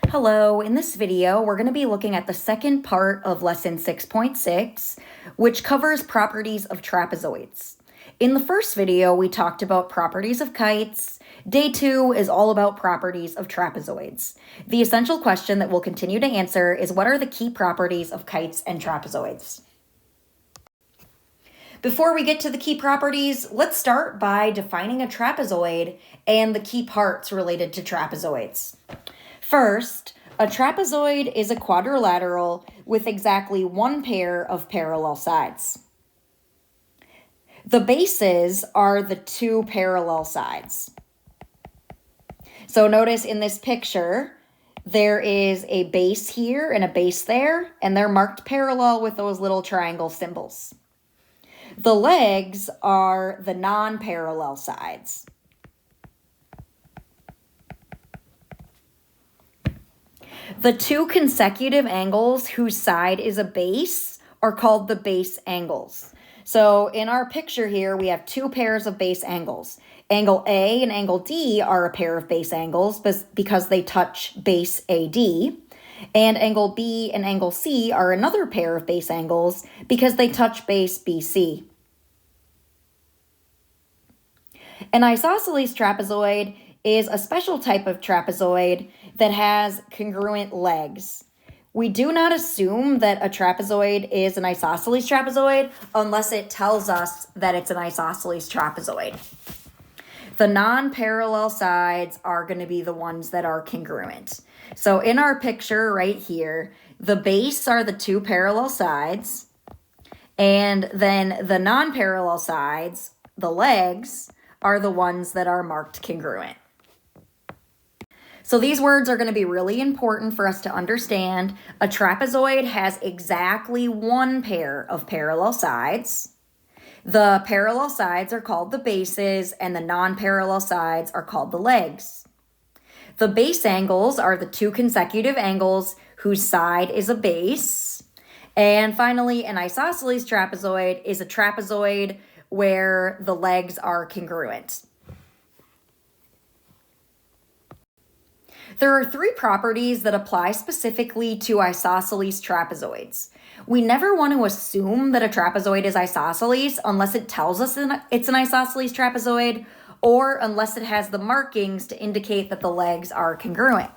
Hello, in this video, we're going to be looking at the second part of lesson 6.6, which covers properties of trapezoids. In the first video, we talked about properties of kites. Day 2 is all about properties of trapezoids. The essential question that we'll continue to answer is, what are the key properties of kites and trapezoids? Before we get to the key properties, let's start by defining a trapezoid and the key parts related to trapezoids. First, a trapezoid is a quadrilateral with exactly one pair of parallel sides. The bases are the two parallel sides. So notice in this picture, there is a base here and a base there, and they're marked parallel with those little triangle symbols. The legs are the non-parallel sides. The two consecutive angles whose side is a base are called the base angles. So in our picture here, we have two pairs of base angles. Angle A and angle D are a pair of base angles because they touch base AD. And angle B and angle C are another pair of base angles because they touch base BC. An isosceles trapezoid is a special type of trapezoid that has congruent legs. We do not assume that a trapezoid is an isosceles trapezoid unless it tells us that it's an isosceles trapezoid. The non-parallel sides are going to be the ones that are congruent. So in our picture right here, the base are the two parallel sides, and then the non-parallel sides, the legs, are the ones that are marked congruent. So these words are going to be really important for us to understand. A trapezoid has exactly one pair of parallel sides. The parallel sides are called the bases, and the non-parallel sides are called the legs. The base angles are the two consecutive angles whose side is a base. And finally, an isosceles trapezoid is a trapezoid where the legs are congruent. There are three properties that apply specifically to isosceles trapezoids. We never want to assume that a trapezoid is isosceles unless it tells us it's an isosceles trapezoid, or unless it has the markings to indicate that the legs are congruent.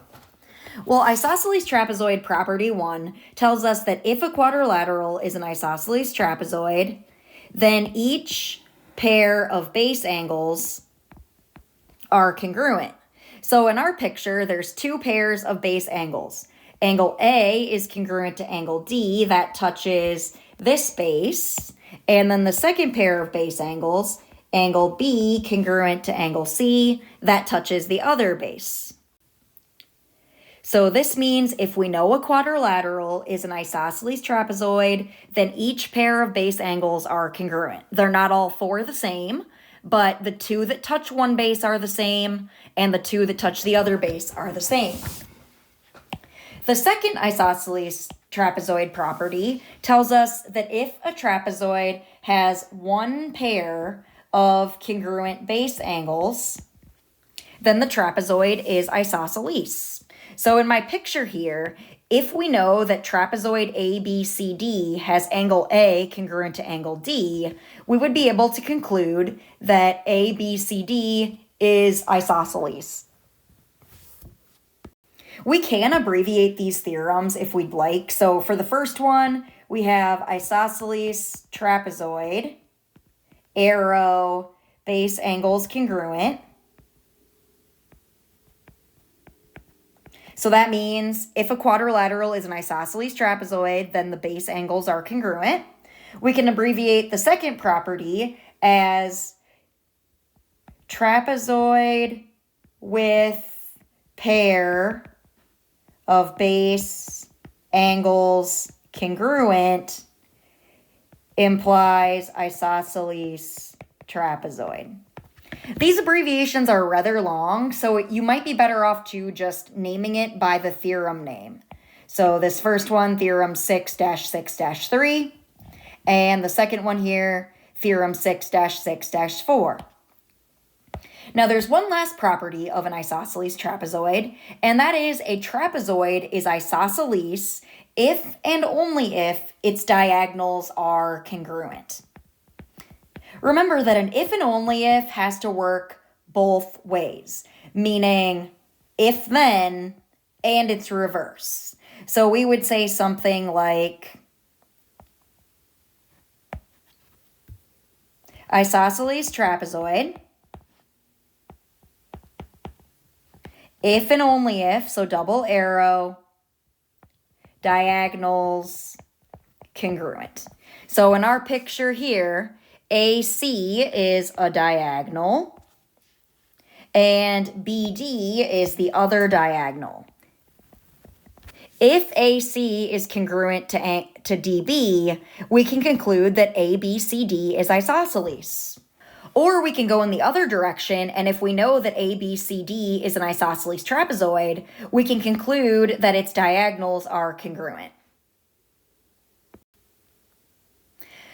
Well, isosceles trapezoid property 1 tells us that if a quadrilateral is an isosceles trapezoid, then each pair of base angles are congruent. So in our picture, there's two pairs of base angles. Angle A is congruent to angle D, that touches this base. And then the second pair of base angles, angle B congruent to angle C, that touches the other base. So this means if we know a quadrilateral is an isosceles trapezoid, then each pair of base angles are congruent. They're not all four the same, but the two that touch one base are the same, and the two that touch the other base are the same. The second isosceles trapezoid property tells us that if a trapezoid has one pair of congruent base angles, then the trapezoid is isosceles. So in my picture here, if we know that trapezoid ABCD has angle A congruent to angle D, we would be able to conclude that ABCD is isosceles. We can abbreviate these theorems if we'd like. So for the first one, we have isosceles trapezoid, arrow, base angles congruent. So that means if a quadrilateral is an isosceles trapezoid, then the base angles are congruent. We can abbreviate the second property as trapezoid with pair of base angles congruent implies isosceles trapezoid. These abbreviations are rather long, so you might be better off to just naming it by the theorem name. So this first one, theorem 6-6-3, and the second one here, theorem 6-6-4. Now there's one last property of an isosceles trapezoid, and that is a trapezoid is isosceles if and only if its diagonals are congruent. Remember that an if and only if has to work both ways, meaning if then and its reverse. So we would say something like isosceles trapezoid, if and only if, so double arrow, diagonals congruent. So in our picture here, AC is a diagonal and BD is the other diagonal. If AC is congruent to DB, we can conclude that ABCD is isosceles. Or we can go in the other direction, and if we know that ABCD is an isosceles trapezoid, we can conclude that its diagonals are congruent.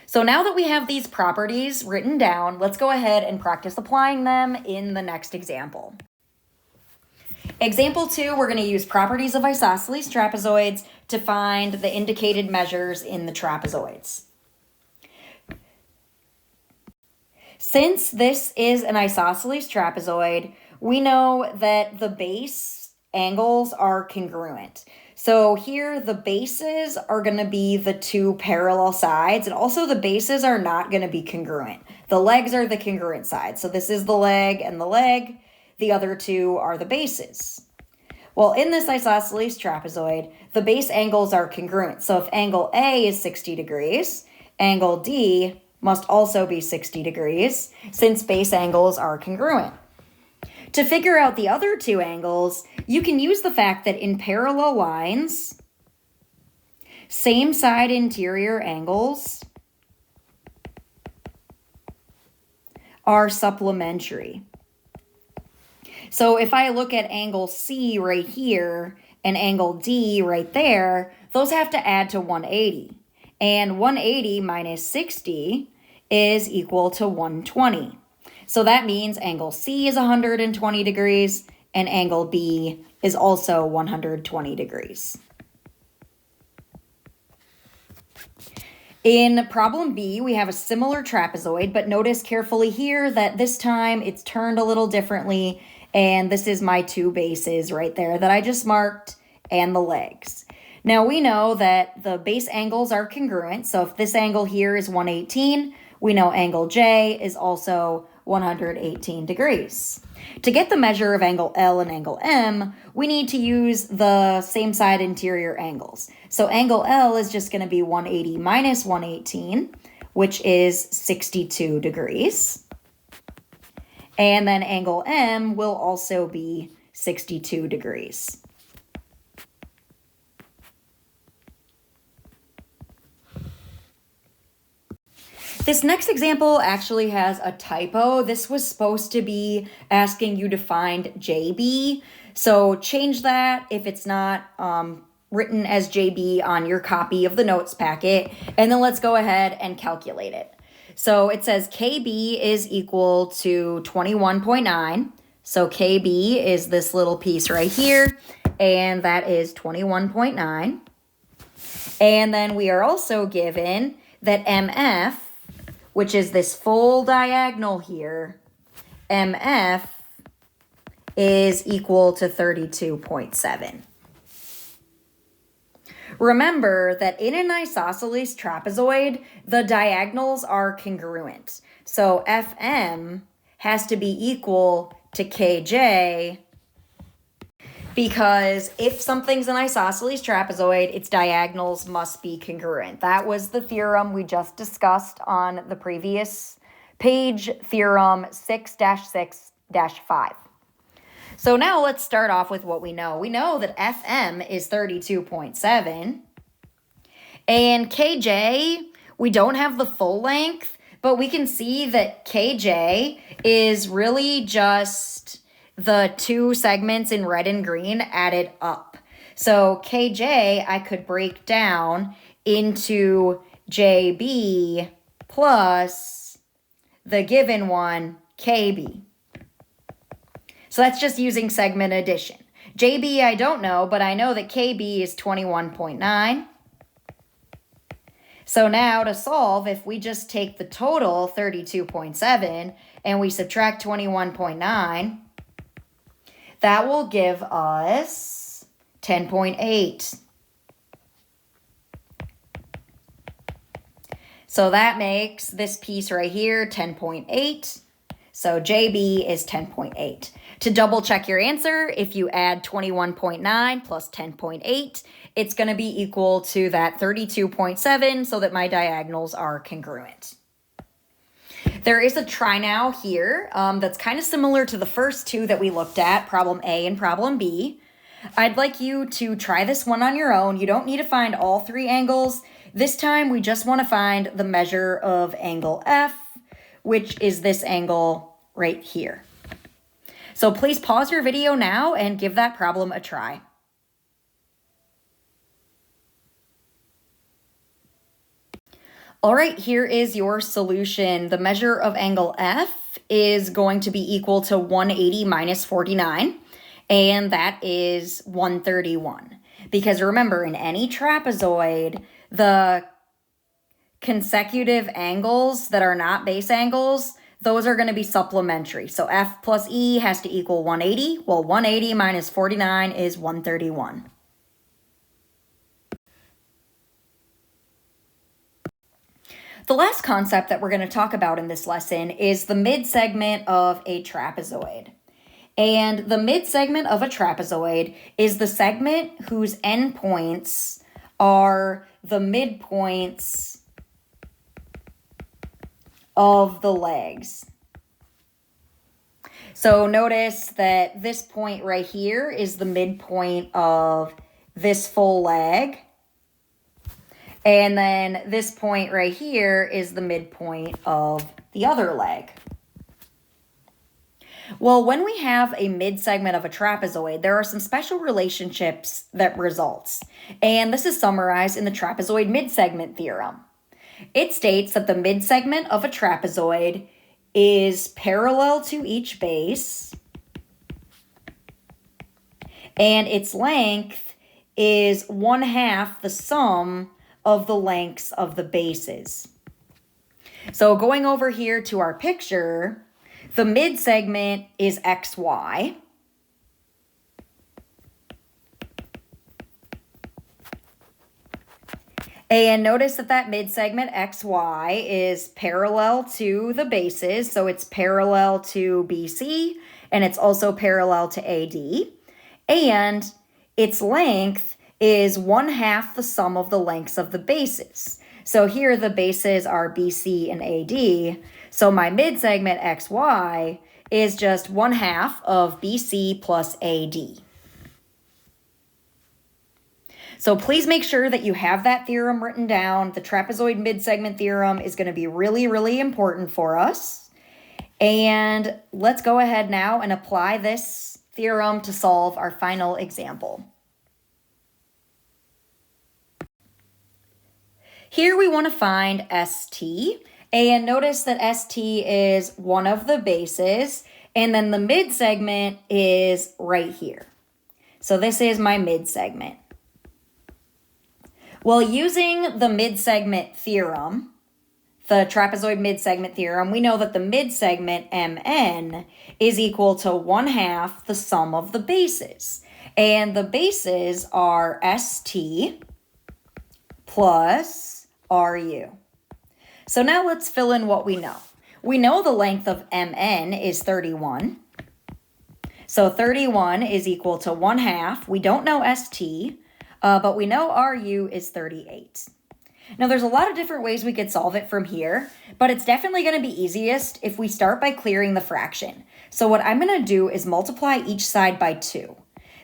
So now that we have these properties written down, let's go ahead and practice applying them in the next example. Example 2, we're going to use properties of isosceles trapezoids to find the indicated measures in the trapezoids. Since this is an isosceles trapezoid, we know that the base angles are congruent. So here the bases are going to be the two parallel sides, and also the bases are not going to be congruent. The legs are the congruent sides. So this is the leg and the leg. The other two are the bases. Well, in this isosceles trapezoid, the base angles are congruent. So if angle A is 60 degrees, angle D must also be 60 degrees, since base angles are congruent. To figure out the other two angles, you can use the fact that in parallel lines, same side interior angles are supplementary. So if I look at angle C right here and angle D right there, those have to add to 180. And 180 minus 60 is equal to 120. So that means angle C is 120 degrees and angle B is also 120 degrees. In problem B, we have a similar trapezoid, but notice carefully here that this time it's turned a little differently, and this is my two bases right there that I just marked and the legs. Now we know that the base angles are congruent, so if this angle here is 118, we know angle J is also 118 degrees. To get the measure of angle L and angle M, we need to use the same side interior angles. So angle L is just going to be 180 minus 118, which is 62 degrees. And then angle M will also be 62 degrees. This next example actually has a typo. This was supposed to be asking you to find JB. So change that if it's not written as JB on your copy of the notes packet. And then let's go ahead and calculate it. So it says KB is equal to 21.9. So KB is this little piece right here. And that is 21.9. And then we are also given that MF, which is this full diagonal here, MF is equal to 32.7. Remember that in an isosceles trapezoid, the diagonals are congruent. So FM has to be equal to KJ, because if something's an isosceles trapezoid, its diagonals must be congruent. That was the theorem we just discussed on the previous page, theorem 6-6-5. So now let's start off with what we know. We know that FM is 32.7, and KJ, we don't have the full length, but we can see that KJ is really just the two segments in red and green added up. So KJ I could break down into JB plus the given one, KB. So that's just using segment addition. JB I don't know, but I know that KB is 21.9. So now to solve, if we just take the total 32.7 and we subtract 21.9, that will give us 10.8. So that makes this piece right here 10.8. So JB is 10.8. To double check your answer, if you add 21.9 plus 10.8, it's going to be equal to that 32.7 so that my diagonals are congruent. There is a try now here that's kind of similar to the first two that we looked at, problem A and problem B. I'd like you to try this one on your own. You don't need to find all three angles. This time we just want to find the measure of angle F, which is this angle right here. So please pause your video now and give that problem a try. All right, here is your solution. The measure of angle F is going to be equal to 180 minus 49, and that is 131. Because remember, in any trapezoid, the consecutive angles that are not base angles, those are going to be supplementary. So F plus E has to equal 180. Well, 180 minus 49 is 131. The last concept that we're going to talk about in this lesson is the mid-segment of a trapezoid. And the mid-segment of a trapezoid is the segment whose endpoints are the midpoints of the legs. So notice that this point right here is the midpoint of this full leg. And then this point right here is the midpoint of the other leg. Well, when we have a mid-segment of a trapezoid, there are some special relationships that results. And this is summarized in the trapezoid mid-segment theorem. It states that the mid-segment of a trapezoid is parallel to each base, and its length is 1/2 the sum of the lengths of the bases. So going over here to our picture, the mid-segment is XY. And notice that that mid-segment XY is parallel to the bases, so it's parallel to BC, and it's also parallel to AD. And its length is 1/2 the sum of the lengths of the bases. So here the bases are BC and AD, so my mid-segment XY is just 1/2 of BC plus AD. So please make sure that you have that theorem written down. The trapezoid mid-segment theorem is going to be really, really important for us. And let's go ahead now and apply this theorem to solve our final example. Here we want to find ST, and notice that ST is one of the bases, and then the mid-segment is right here. So this is my mid-segment. Well, using the mid-segment theorem, the trapezoid mid-segment theorem, we know that the mid-segment MN is equal to 1/2 the sum of the bases. And the bases are ST plus RU. So now let's fill in what we know. We know the length of MN is 31. So 31 is equal to 1/2. We don't know ST. But we know RU is 38. Now, there's a lot of different ways we could solve it from here, but it's definitely going to be easiest if we start by clearing the fraction. So what I'm going to do is multiply each side by 2,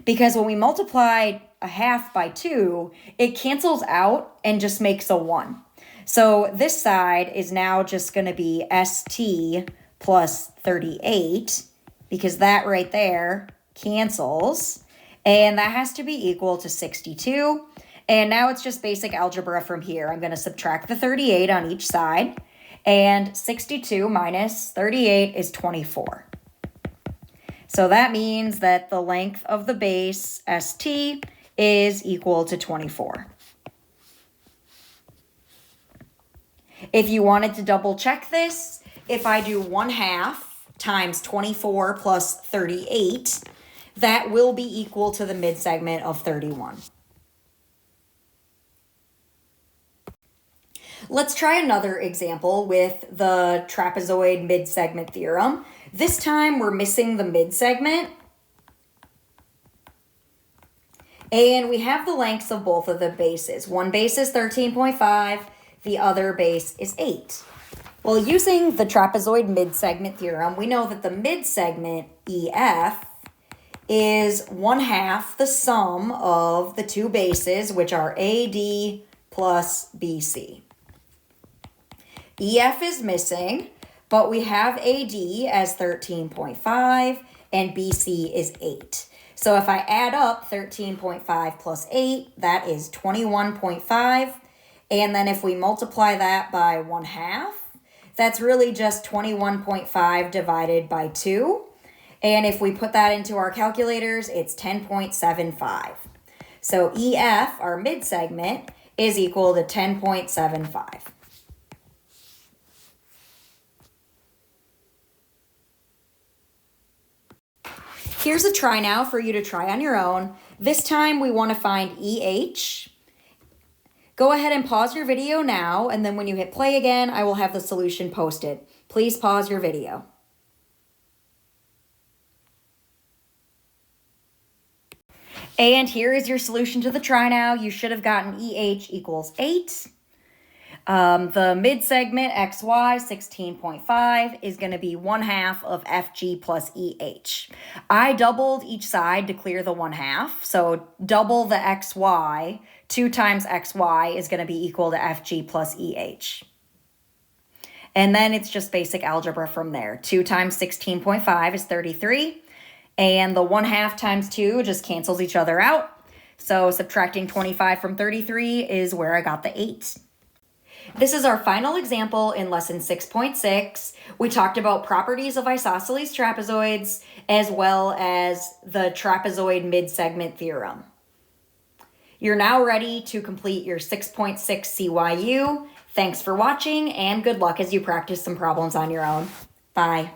because when we multiply 1/2 by 2, it cancels out and just makes a 1. So this side is now just going to be ST plus 38, because that right there cancels. And that has to be equal to 62. And now it's just basic algebra from here. I'm going to subtract the 38 on each side. And 62 minus 38 is 24. So that means that the length of the base, ST, is equal to 24. If you wanted to double check this, if I do 1/2 times 24 plus 38, that will be equal to the midsegment of 31. Let's try another example with the trapezoid midsegment theorem. This time we're missing the midsegment. And we have the lengths of both of the bases. One base is 13.5, the other base is 8. Well, using the trapezoid midsegment theorem, we know that the midsegment, EF, is 1/2 the sum of the two bases, which are AD plus BC. EF is missing, but we have AD as 13.5 and BC is 8. So if I add up 13.5 plus 8, that is 21.5. And then if we multiply that by 1/2, that's really just 21.5 divided by 2. And if we put that into our calculators, it's 10.75. So EF, our midsegment, is equal to 10.75. Here's a try now for you to try on your own. This time we want to find EH. Go ahead and pause your video now, and then when you hit play again, I will have the solution posted. Please pause your video. And here is your solution to the try now. You should have gotten EH equals 8. The midsegment XY 16.5 is going to be 1/2 of FG plus EH. I doubled each side to clear the 1/2. So double the XY, 2 times XY is going to be equal to FG plus EH. And then it's just basic algebra from there. 2 times 16.5 is 33. And the 1/2 times 2 just cancels each other out. So subtracting 25 from 33 is where I got the 8. This is our final example in lesson 6.6. We talked about properties of isosceles trapezoids as well as the trapezoid midsegment theorem. You're now ready to complete your 6.6 CYU. Thanks for watching and good luck as you practice some problems on your own. Bye.